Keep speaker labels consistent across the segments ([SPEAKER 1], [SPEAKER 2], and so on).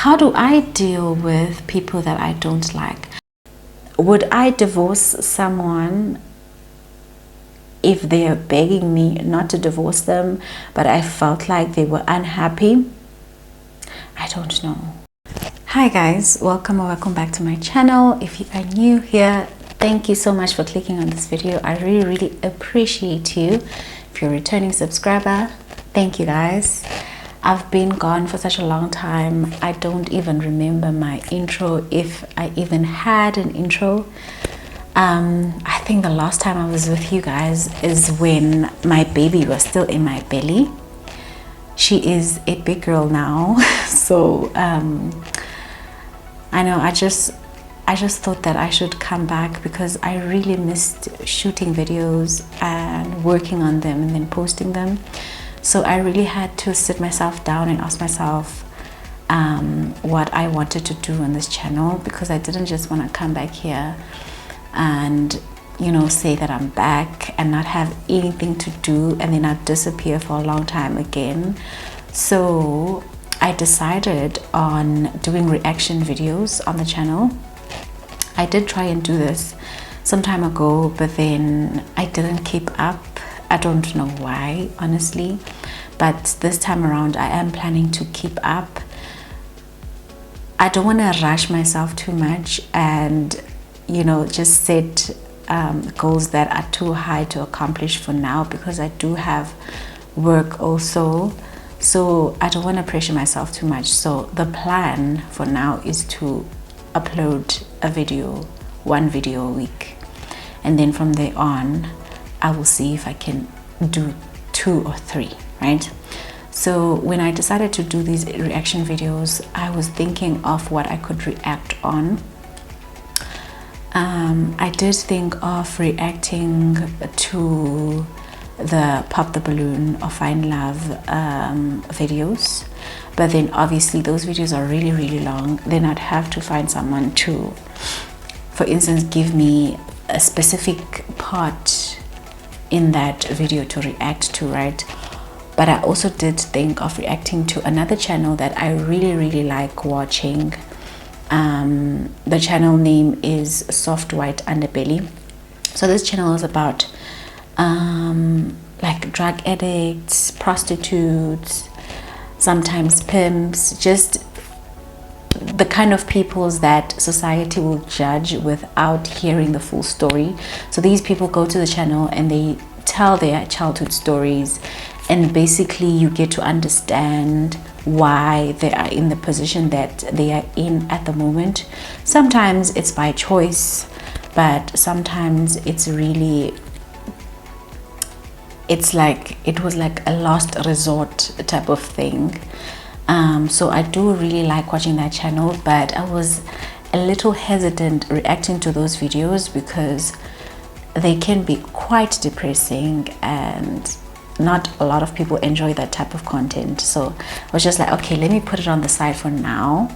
[SPEAKER 1] how do I deal with people that I don't like? Would I divorce someone if they are begging me not to divorce them, but I felt like they were unhappy? I don't know. Hi guys, welcome or welcome back to my channel. If you are new here, thank you so much for clicking on this video. I really appreciate you. If you're a returning subscriber, thank you guys. I've been gone for such a long time. I don't even remember my intro, if I even had an intro. I think the last time I was with you guys is when my baby was still in my belly. She is a big girl now. So I know I just thought that I should come back because I really missed shooting videos and working on them and then posting them. So I really had to sit myself down and ask myself what I wanted to do on this channel, because I didn't just want to come back here and, you know, say that I'm back and not have anything to do and then I'd disappear for a long time again. So I decided on doing reaction videos on the channel. I did try and do this some time ago, but then I didn't keep up. I don't know why, honestly, but this time around I am planning to keep up. I don't want to rush myself too much and, you know, just set goals that are too high to accomplish for now, because I do have work also. So I don't want to pressure myself too much. So the plan for now is to upload one video a week, and then from there on I will see if I can do 2 or 3, right? So when I decided to do these reaction videos, I was thinking of what I could react on. I did think of reacting to the Pop the Balloon or Find Love videos, but then obviously those videos are really long. Then I'd have to find someone to, for instance, give me a specific part in that video to react to, right? But I also did think of reacting to another channel that I really like watching. The channel name is Soft White Underbelly. So this channel is about like drug addicts, prostitutes, sometimes pimps, just the kind of peoples that society will judge without hearing the full story. So these people go to the channel and they tell their childhood stories, and basically you get to understand why they are in the position that they are in at the moment. Sometimes it's by choice, but sometimes it's really, it's like, it was like a last resort type of thing. So I do really like watching that channel, but I was a little hesitant reacting to those videos because they can be quite depressing and not a lot of people enjoy that type of content. So I was just like, okay, let me put it on the side for now.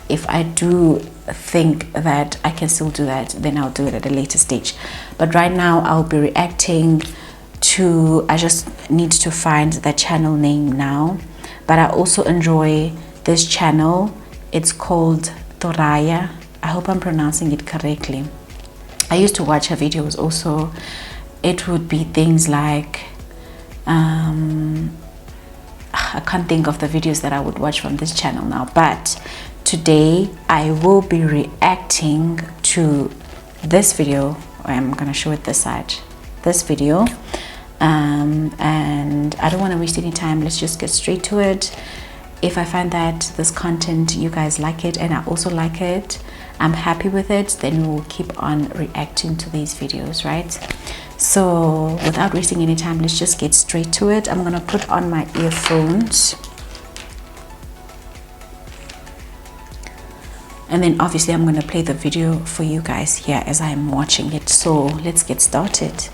[SPEAKER 1] If I do think that I can still do that, then I'll do it at a later stage. But right now I'll be reacting to, I just need to find the channel name now, but I also enjoy this channel. It's called Thoraya. I hope I'm pronouncing it correctly. I used to watch her videos also. It would be things like I can't think of the videos that I would watch from this channel now, but today I will be reacting to this video. I'm gonna show it this side, this video, and I don't want to waste any time. Let's just get straight to it. If I find that this content, you guys like it and I also like it, I'm happy with it, then we'll keep on reacting to these videos, right? So without wasting any time, let's just get straight to it. I'm gonna put on my earphones, and then obviously I'm gonna play the video for you guys here as I'm watching it. So let's get started.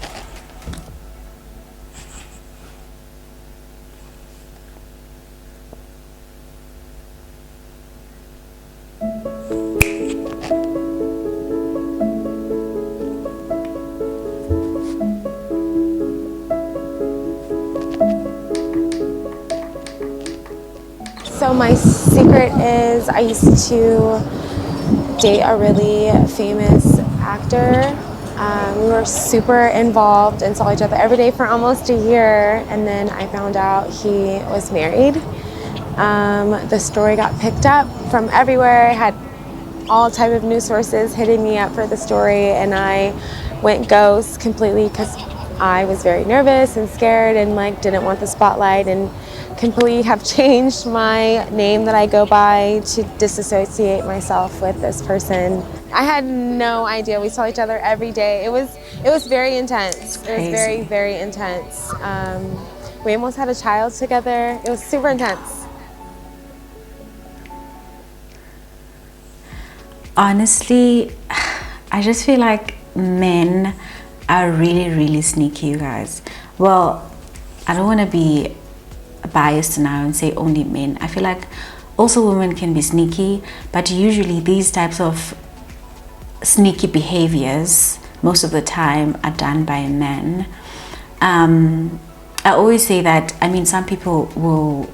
[SPEAKER 2] So my secret is I used to date a really famous actor. We were super involved and saw each other every day for almost a year, and then I found out he was married. The story got picked up from everywhere. I had all type of news sources hitting me up for the story, and I went ghost completely because I was very nervous and scared and like didn't want the spotlight, and completely have changed my name that I go by to disassociate myself with this person. I had no idea. We saw each other every day. It was very intense. It was very, very intense. We almost had a child together. It was super intense.
[SPEAKER 1] Honestly, I just feel like men are really, really sneaky, you guys. Well, I don't want to be biased now and say only men. I feel like also women can be sneaky, but usually these types of sneaky behaviors most of the time are done by men. I always say that, I mean, some people will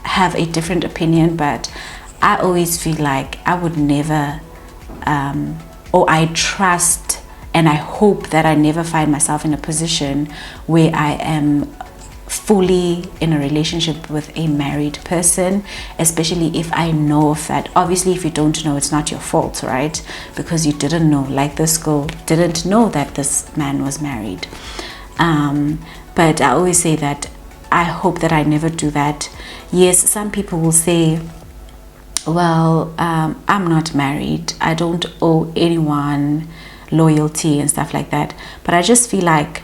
[SPEAKER 1] have a different opinion, but I always feel like I would never or I trust and I hope that I never find myself in a position where I am fully in a relationship with a married person, especially if I know of that. Obviously, if you don't know, it's not your fault, right? Because you didn't know, like this girl didn't know that this man was married. But I always say that I hope that I never do that. Yes, some people will say, well, I'm not married, I don't owe anyone loyalty and stuff like that. But I just feel like,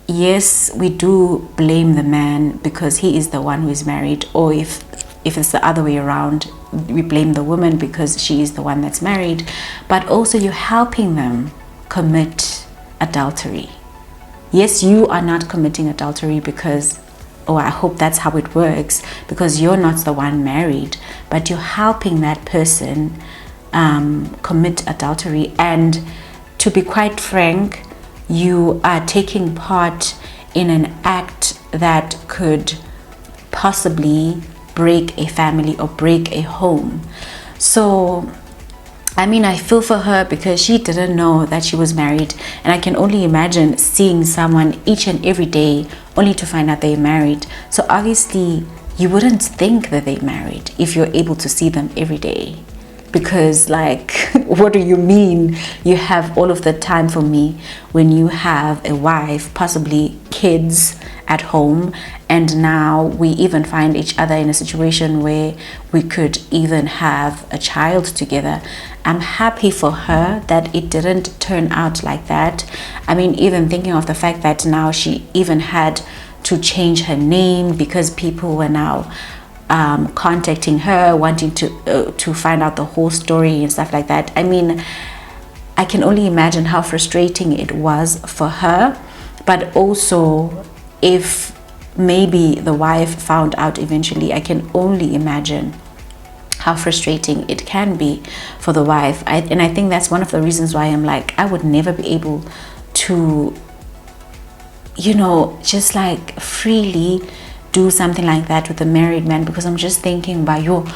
[SPEAKER 1] yes, we do blame the man because he is the one who is married, or if it's the other way around, we blame the woman because she is the one that's married. But also you're helping them commit adultery. Yes, you are not committing adultery because, or I hope that's how it works, because you're not the one married, but you're helping that person commit adultery. And to be quite frank, you are taking part in an act that could possibly break a family or break a home. So I mean, I feel for her because she didn't know that she was married, and I can only imagine seeing someone each and every day only to find out they're married. So obviously you wouldn't think that they're married if you're able to see them every day, because like what do you mean you have all of the time for me when you have a wife, possibly kids at home, and now we even find each other in a situation where we could even have a child together. I'm happy for her that it didn't turn out like that. I mean, even thinking of the fact that now she even had to change her name because people were now contacting her, wanting to find out the whole story and stuff like that. I mean, I can only imagine how frustrating it was for her. But also, if maybe the wife found out eventually, I can only imagine how frustrating it can be for the wife. And I think that's one of the reasons why I'm like, I would never be able to, you know, just like freely do something like that with a married man, because I'm just thinking about you.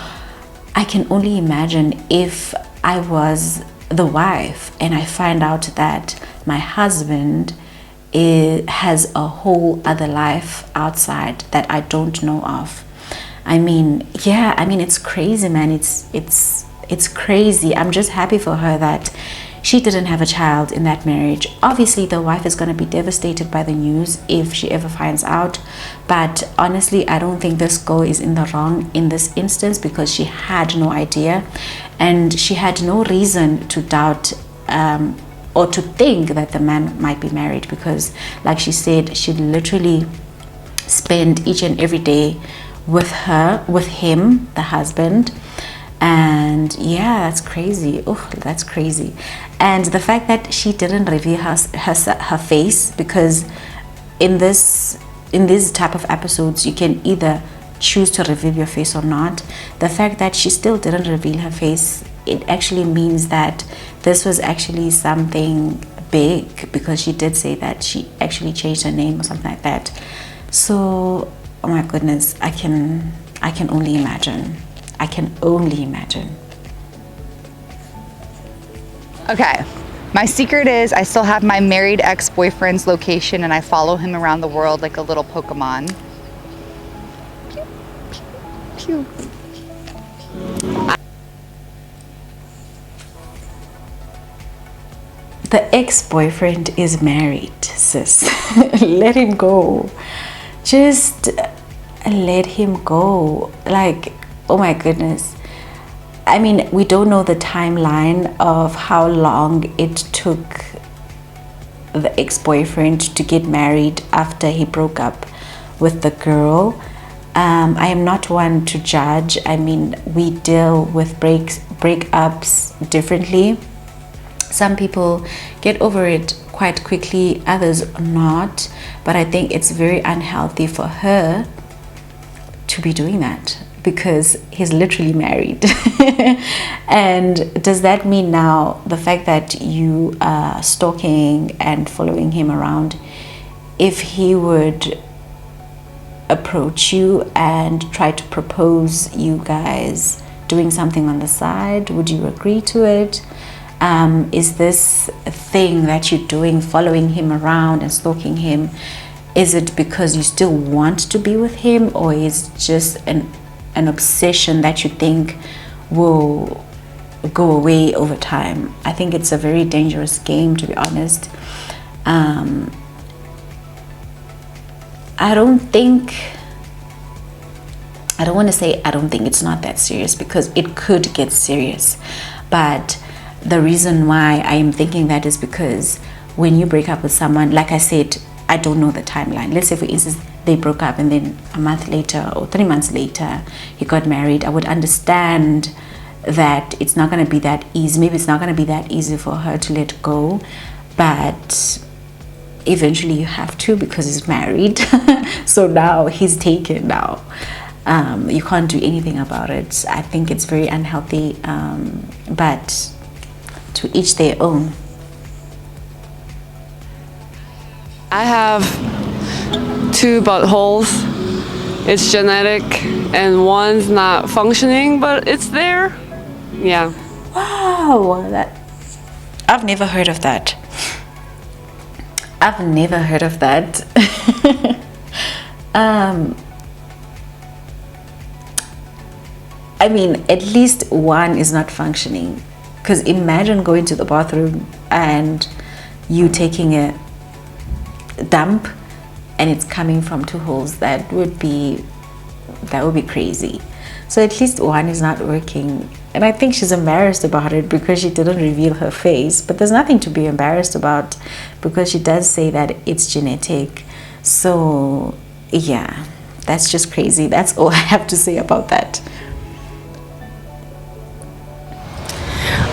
[SPEAKER 1] I can only imagine if I was the wife and I find out that my husband has a whole other life outside that I don't know of. I mean, yeah, I mean, it's crazy, man. It's crazy. I'm just happy for her that she didn't have a child in that marriage. Obviously, the wife is going to be devastated by the news if she ever finds out. But honestly, I don't think this girl is in the wrong in this instance, because she had no idea and she had no reason to doubt or to think that the man might be married, because like she said, she literally spent each and every day with him, the husband. And yeah, that's crazy. Oh, that's crazy. And the fact that she didn't reveal her face, because in these type of episodes you can either choose to reveal your face or not. The fact that she still didn't reveal her face, it actually means that this was actually something big, because she did say that she actually changed her name or something like that. So oh my goodness, I can only imagine. I can only imagine.
[SPEAKER 3] Okay. My secret is I still have my married ex-boyfriend's location and I follow him around the world like a little Pokemon. Pew, pew, pew.
[SPEAKER 1] The ex-boyfriend is married, sis. Let him go. Just let him go. Like, oh my goodness. I mean, we don't know the timeline of how long it took the ex-boyfriend to get married after he broke up with the girl. I am not one to judge. I mean, we deal with breakups differently. Some people get over it quite quickly, others not. But I think it's very unhealthy for her to be doing that because he's literally married. And does that mean now the fact that you are stalking and following him around, if he would approach you and try to propose you guys doing something on the side, would you agree to it? Is this a thing that you're doing, following him around and stalking him, is it because you still want to be with him, or is it just an obsession that you think will go away over time? I think it's a very dangerous game, to be honest. I don't want to say I don't think it's not that serious, because it could get serious. But the reason why I am thinking that is because when you break up with someone, like I said, I don't know the timeline. Let's say, for instance, they broke up and then a month later or 3 months later he got married. I would understand that it's not going to be that easy. Maybe it's not going to be that easy for her to let go, but eventually you have to, because he's married. So now he's taken now. You can't do anything about it. I think it's very unhealthy, but to each their own.
[SPEAKER 4] I have 2 buttholes. It's genetic and one's not functioning, but it's there. Yeah.
[SPEAKER 1] Wow, I've never heard of that. I've never heard of that. I mean, at least one is not functioning. Because imagine going to the bathroom and you taking a dump and it's coming from 2 holes. That would be crazy. So at least one is not working. And I think she's embarrassed about it because she didn't reveal her face. But there's nothing to be embarrassed about, because she does say that it's genetic. So yeah, that's just crazy. That's all I have to say about that.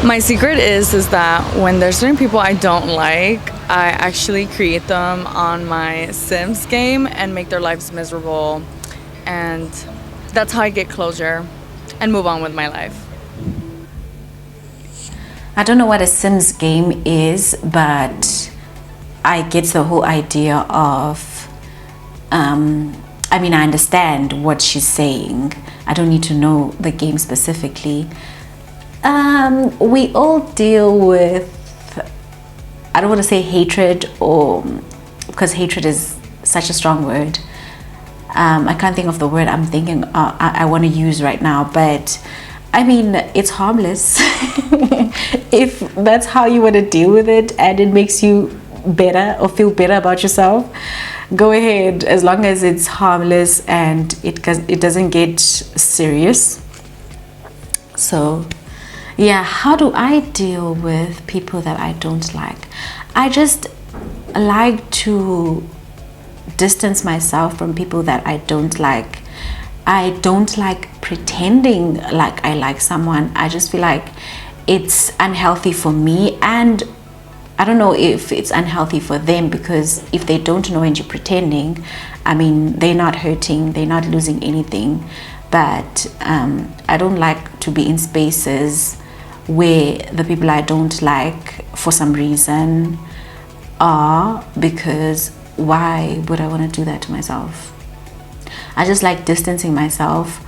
[SPEAKER 5] My secret is that when there's certain people I don't like, I actually create them on my Sims game and make their lives miserable. And that's how I get closure and move on with my life.
[SPEAKER 1] I don't know what a Sims game is, but I get the whole idea of, I mean, I understand what she's saying. I don't need to know the game specifically. We all deal with, I don't want to say hatred, or because hatred is such a strong word. I can't think of the word I'm thinking I want to use right now, but I mean, it's harmless. If that's how you want to deal with it and it makes you better or feel better about yourself, go ahead, as long as it's harmless and it doesn't get serious. So yeah, how do I deal with people that I don't like? I just like to distance myself from people that I don't like. I don't like pretending like I like someone. I just feel like it's unhealthy for me, and I don't know if it's unhealthy for them, because if they don't know and you're pretending, I mean, they're not hurting, they're not losing anything. But I don't like to be in spaces where the people I don't like for some reason are, because why would I want to do that to myself? I just like distancing myself.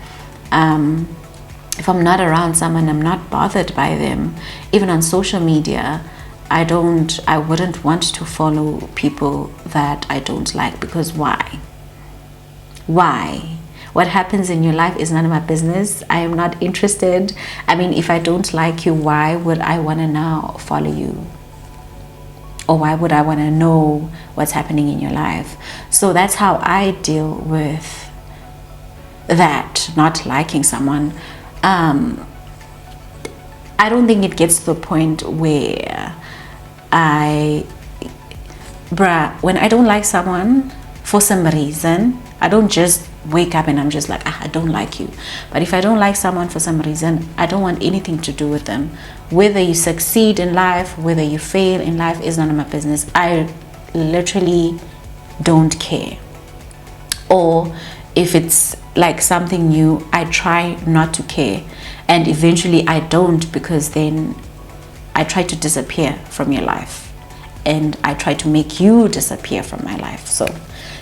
[SPEAKER 1] if I'm not around someone, I'm not bothered by them. Even on social media, I wouldn't want to follow people that I don't like, because why? Why? What happens in your life is none of my business. I am not interested. I mean, if I don't like you, why would I want to now follow you? Or why would I want to know what's happening in your life? So that's how I deal with that, not liking someone. I don't think it gets to the point where when I don't like someone for some reason, I don't just wake up and I'm just like, I don't like you. But if I don't like someone for some reason, I don't want anything to do with them. Whether you succeed in life, whether you fail in life, is none of my business. I literally don't care. Or if it's like something new, I try not to care, and eventually I don't, because then I try to disappear from your life and I try to make you disappear from my life. So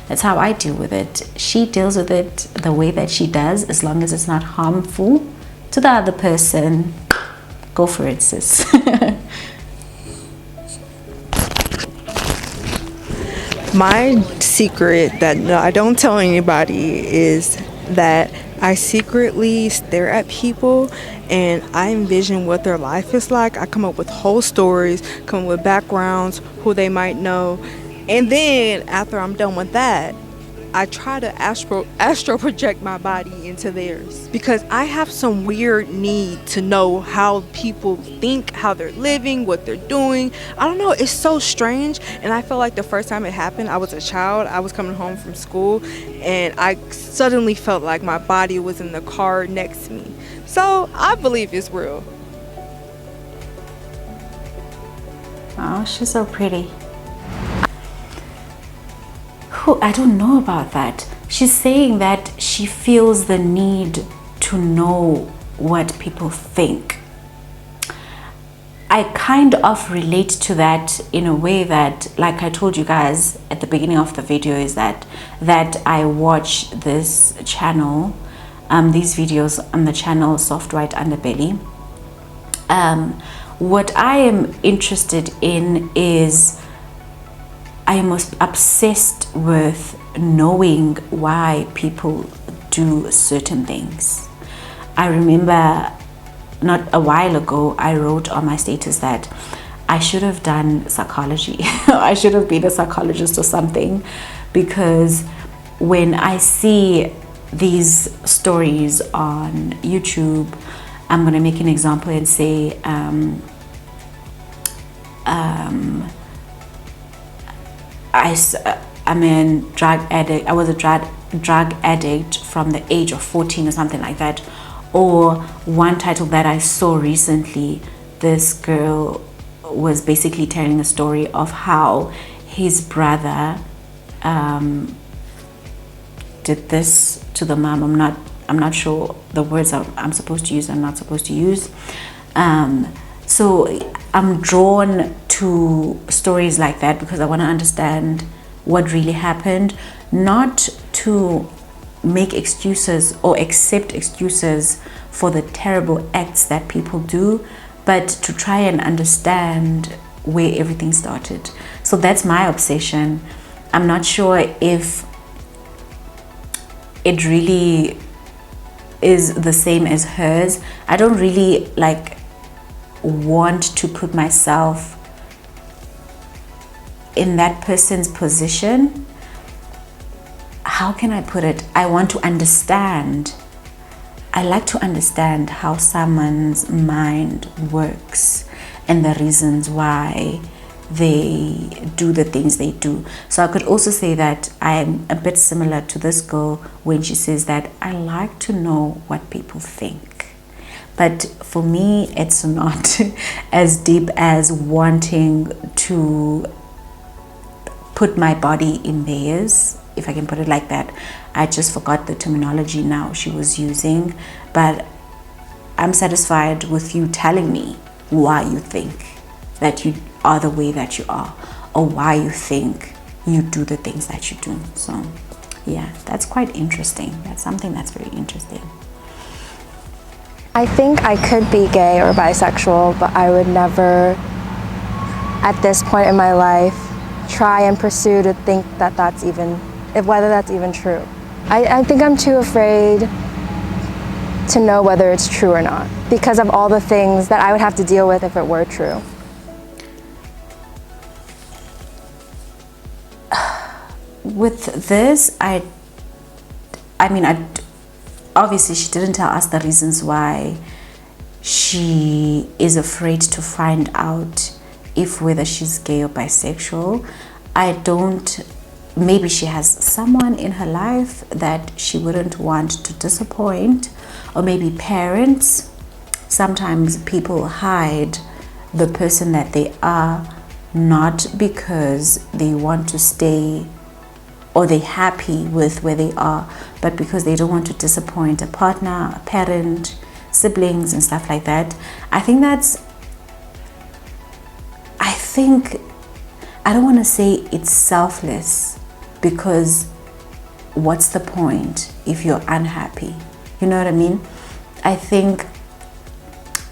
[SPEAKER 1] that's how I deal with it. She deals with it the way that she does, as long as it's not harmful to the other person. Go for it, sis.
[SPEAKER 6] My secret that I don't tell anybody is that I secretly stare at people and I envision what their life is like. I come up with whole stories, come up with backgrounds, who they might know. And then after I'm done with that, I try to astro project my body into theirs, because I have some weird need to know how people think, how they're living, what they're doing. I don't know, it's so strange. And I feel like the first time it happened, I was a child. I was coming home from school and I suddenly felt like my body was in the car next to me. So I believe it's real.
[SPEAKER 1] Oh, she's so pretty. I don't know about that. She's saying that she feels the need to know what people think. I kind of relate to that in a way that, like I told you guys at the beginning of the video, is that I watch this channel, these videos on the channel Soft White Underbelly. What I am interested in is, I am obsessed with knowing why people do certain things. I remember not a while ago, I wrote on my status that I should have done psychology. I should have been a psychologist or something, because when I see these stories on YouTube, I'm going to make an example and say, I'm a drug addict. I was a drug addict from the age of 14 or something like that. Or one title that I saw recently, this girl was basically telling a story of how his brother did this to the mom. I'm not sure the words I'm supposed to use, I'm not supposed to use. So I'm drawn to stories like that because I want to understand what really happened, not to make excuses or accept excuses for the terrible acts that people do, but to try and understand where everything started. So that's my obsession. I'm not sure if it really is the same as hers. I don't really want to put myself in that person's position. How can I put it? I want to understand. I like to understand how someone's mind works and the reasons why they do the things they do. So I could also say that I am a bit similar to this girl when she says that I like to know what people think. But for me, it's not as deep as wanting to put my body in theirs, if I can put it like that. I just forgot the terminology now she was using, but I'm satisfied with you telling me why you think that you are the way that you are, or why you think you do the things that you do. So yeah, that's quite interesting. That's something that's very interesting.
[SPEAKER 7] I think I could be gay or bisexual, but I would never, at this point in my life, try and pursue to think that that's even, whether that's even true. I think I'm too afraid to know whether it's true or not because of all the things that I would have to deal with if it were true.
[SPEAKER 1] With this, obviously she didn't tell us the reasons why she is afraid to find out whether she's gay or bisexual. Maybe she has someone in her life that she wouldn't want to disappoint, or maybe parents. Sometimes people hide the person that they are, not because they want to stay or they're happy with where they are, but because they don't want to disappoint a partner, a parent, siblings and stuff like that. I don't want to say it's selfless, because what's the point if you're unhappy? You know what I mean? I think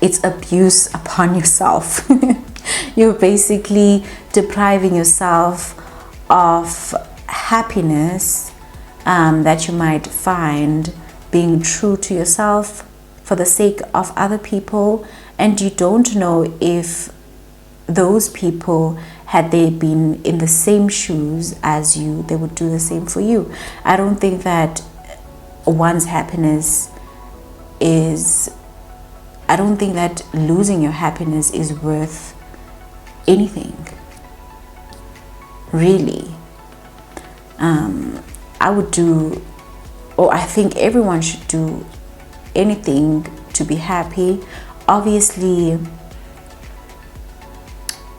[SPEAKER 1] it's abuse upon yourself. You're basically depriving yourself of happiness that you might find being true to yourself for the sake of other people, and you don't know if those people, had they been in the same shoes as you, they would do the same for you. I don't think that one's happiness I don't think that losing your happiness is worth anything, really. I think everyone should do anything to be happy. Obviously,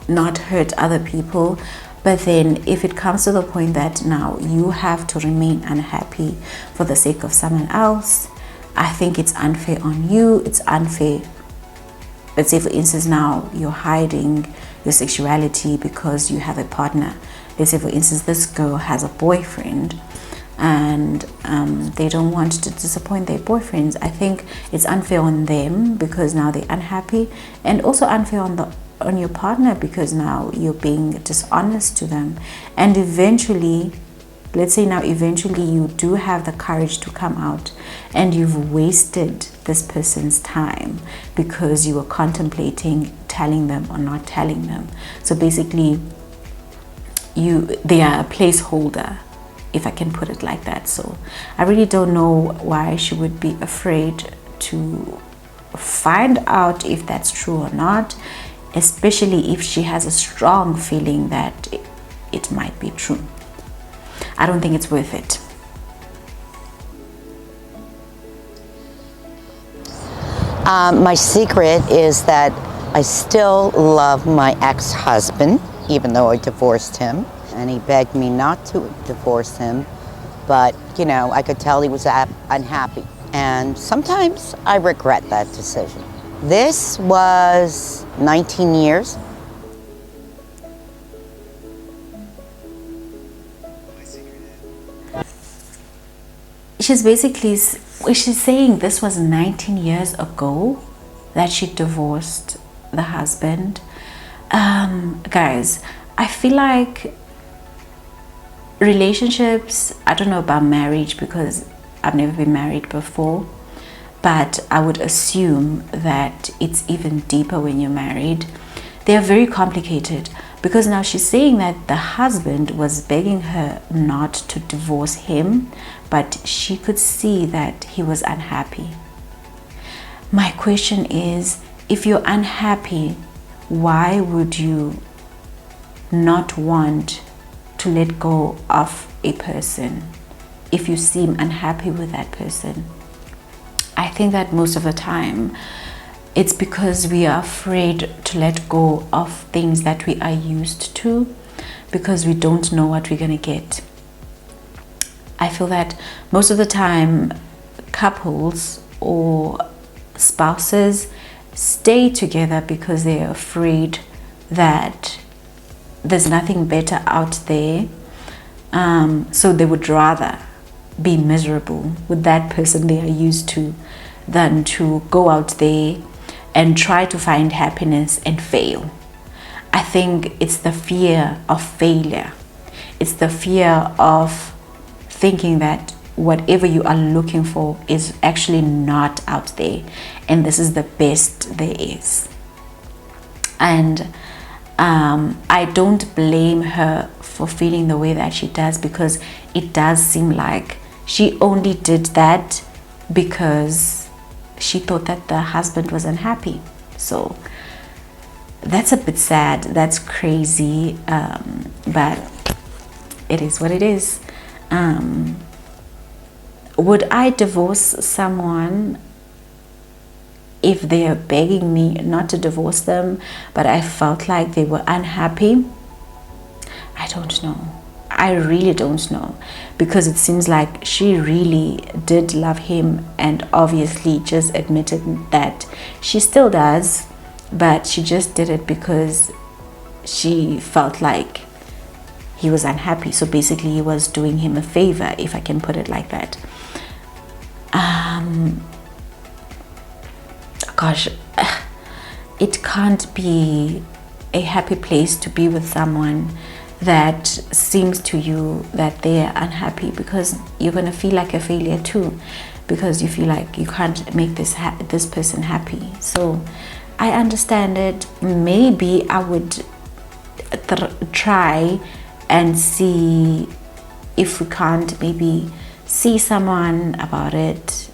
[SPEAKER 1] not hurt other people, but then if it comes to the point that now you have to remain unhappy for the sake of someone else, I think it's unfair on you. It's unfair. Let's say, for instance, now you're hiding your sexuality because you have a partner. Let's say, for instance, this girl has a boyfriend and they don't want to disappoint their boyfriends. I think it's unfair on them because now they're unhappy, and also unfair on your partner because now you're being dishonest to them. And eventually, let's say now eventually you do have the courage to come out, and you've wasted this person's time because you were contemplating telling them or not telling them. So basically they are a placeholder, if I can put it like that. So I really don't know why she would be afraid to find out if that's true or not, especially if she has a strong feeling that it might be true. I don't think it's worth it.
[SPEAKER 8] My secret is that I still love my ex-husband, even though I divorced him. And he begged me not to divorce him, but, you know, I could tell he was unhappy. And sometimes I regret that decision. This was 19 years.
[SPEAKER 1] She's saying this was 19 years ago that she divorced the husband. Guys, I feel like relationships, I don't know about marriage because I've never been married before, but I would assume that it's even deeper when you're married. They are very complicated, because now she's saying that the husband was begging her not to divorce him, but she could see that he was unhappy. My question is, if you're unhappy, why would you not want to let go of a person if you seem unhappy with that person? I think that most of the time it's because we are afraid to let go of things that we are used to, because we don't know what we're going to get. I feel that most of the time couples or spouses stay together because they're afraid that there's nothing better out there, so they would rather be miserable with that person they are used to than to go out there and try to find happiness and fail. I think it's the fear of failure. It's the fear of thinking that whatever you are looking for is actually not out there, and this is the best there is. And I don't blame her for feeling the way that she does, because it does seem like she only did that because she thought that the husband was unhappy. So that's a bit sad, that's crazy, but it is what it is. Would I divorce someone if they are begging me not to divorce them, but I felt like they were unhappy? I don't know. I really don't know, because it seems like she really did love him, and obviously just admitted that she still does, but she just did it because she felt like he was unhappy. So basically he was doing him a favor, if I can put it like that. Gosh, it can't be a happy place to be with someone that seems to you that they are unhappy, because you're going to feel like a failure too, because you feel like you can't make this person happy. So I understand it. Maybe I would try and see if we can't maybe see someone about it,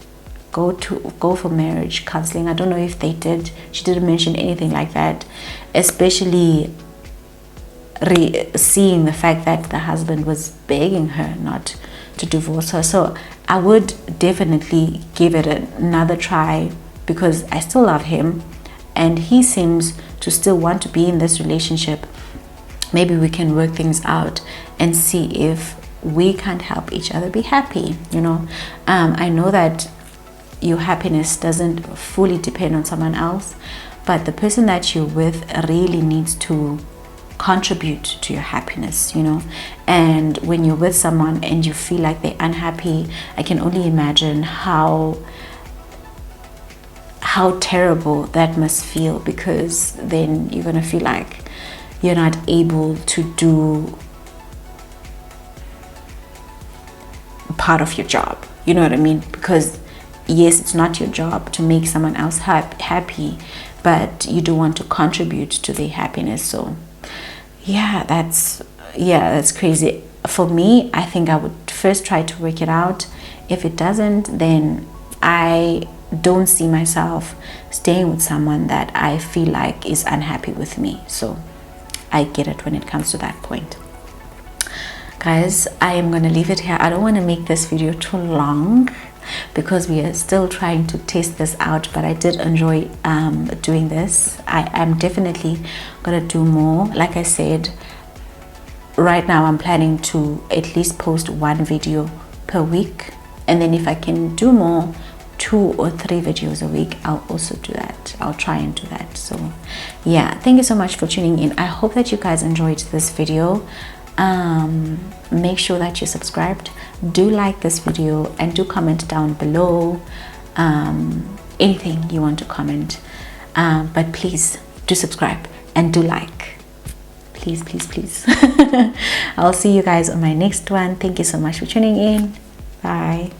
[SPEAKER 1] go for marriage counseling. I don't know if they did. She didn't mention anything like that, especially seeing the fact that the husband was begging her not to divorce her. So I would definitely give it another try, because I still love him and he seems to still want to be in this relationship. Maybe we can work things out and see if we can't help each other be happy, you know. I know that your happiness doesn't fully depend on someone else, but the person that you're with really needs to contribute to your happiness, you know. And when you're with someone and you feel like they're unhappy, I can only imagine how terrible that must feel, because then you're gonna feel like you're not able to do part of your job, you know what I mean? Because yes, it's not your job to make someone else happy, but you do want to contribute to their happiness. So yeah, that's crazy. For me, I think I would first try to work it out. If it doesn't, then I don't see myself staying with someone that I feel like is unhappy with me. So I get it when it comes to that point. Guys, I am going to leave it here. I don't want to make this video too long, because we are still trying to test this out, but I did enjoy doing this. I am definitely gonna do more. Like I said, right now I'm planning to at least post one video per week, and then if I can do more, 2 or 3 videos a week, I'll also do that. I'll try and do that. So yeah, thank you so much for tuning in. I hope that you guys enjoyed this video. Make sure that you're subscribed, do like this video, and do comment down below anything you want to comment, but please do subscribe and do like, please. I'll see you guys on my next one. Thank you so much for tuning in. Bye.